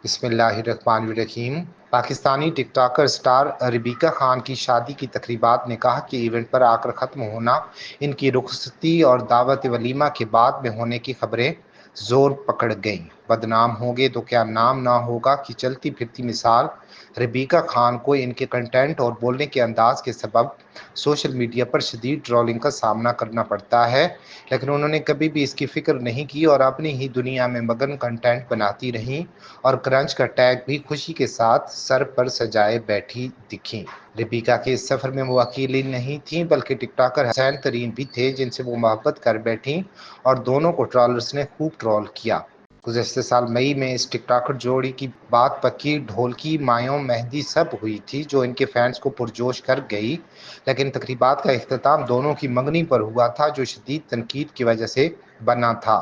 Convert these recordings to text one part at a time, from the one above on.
बिस्मिल्लाहिर्रहमानिर्रहीम। Pakistani TikToker star रबीका Khan की शादी की तकरीबात निकाह के इवेंट पर आकर ख़त्म होना, इनकी रुखसती और दावत वलीमा के बाद में होने की खबरें जोर पकड़ गईं। बदनाम होंगे तो क्या नाम ना होगा कि चलती फिरती मिसाल रबीका खान को इनके कंटेंट और बोलने के अंदाज के सबब सोशल मीडिया पर शदीद ट्रोलिंग का सामना करना पड़ता है, लेकिन उन्होंने कभी भी इसकी फिक्र नहीं की और अपनी ही दुनिया में मगन कंटेंट बनाती रहीं और क्रंच का टैग भी खुशी के साथ सर पर सजाए बैठी दिखीं। रिबिका के इस सफर में वो अकेली नहीं थीं, बल्कि टिकटॉकर हसैन तरीन भी थे, जिनसे वो मोहब्बत कर बैठीं और दोनों को ट्रोलर्स ने खूब ट्रोल किया। गुज़श्ते साल मई में इस टिकटॉकर जोड़ी की बात पक्की ढोलकी मायों मेहंदी सब हुई थी, जो इनके फैंस को पुरजोश कर गई। लेकिन तकरीबात का इख्तिताम दोनों की मंगनी पर हुआ था, जो शदीद तनकीद की वजह से बना था,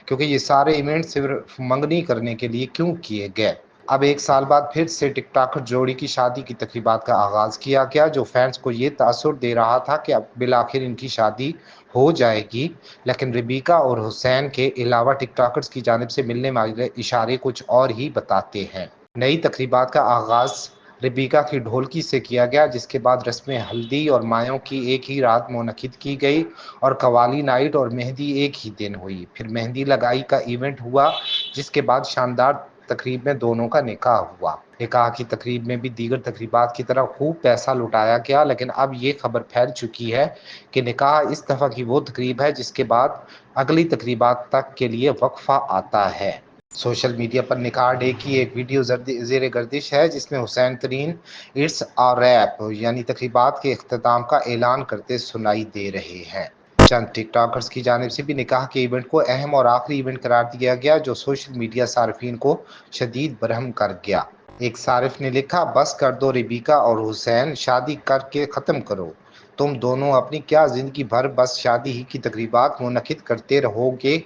क्योंकि ये सारे इवेंट सिर्फ मंगनी करने के लिए क्यों किए गए। अब एक साल बाद फिर से टिकटॉकर जोड़ी की शादी की तकरीबात का आगाज किया गया, जो फैंस को ये तासुर दे रहा था कि अब बिलाखिर इनकी शादी हो जाएगी। लेकिन रिबिका और हुसैन के अलावा टिकटॉकर्स की जानिब से मिलने वाले इशारे कुछ और ही बताते हैं। नई तकरीबात का आगाज रिबिका की ढोलकी से किया गया, जिसके बाद रस्में हल्दी और मायों की एक ही रात मुनक्किद की गई और कवाली नाइट और मेहंदी एक ही दिन हुई। फिर मेहंदी लगाई का इवेंट हुआ, जिसके बाद शानदार तकरीब में दोनों का निकाह हुआ। निकाह की तकरीब में भी दीगर तकरीबात की तरह खूब पैसा लुटाया गया, लेकिन अब ये खबर फैल चुकी है कि निकाह इस दफ़ा की वो तकरीब है जिसके बाद अगली तकरीबात तक के लिए वक्फा आता है। सोशल मीडिया पर निकाह डे की एक वीडियो ज़ेर गर्दिश है, जिसमें हुसैन तरीन इट्स आ रैप यानी तकरीबात के अख्ताम का ऐलान करते सुनाई दे रहे हैं। चंद टिकटॉकर्स की जानिब से भी निकाह के इवेंट को अहम और आखिरी इवेंट करार दिया गया, जो सोशल मीडिया सार्फिन को शदीद बरहम कर गया। एक सारिफ ने लिखा, बस कर दो रिबिका और हुसैन, शादी करके ख़त्म करो। तुम दोनों अपनी क्या ज़िंदगी भर बस शादी ही की तकरीबात मुनक्किद करते रहोगे।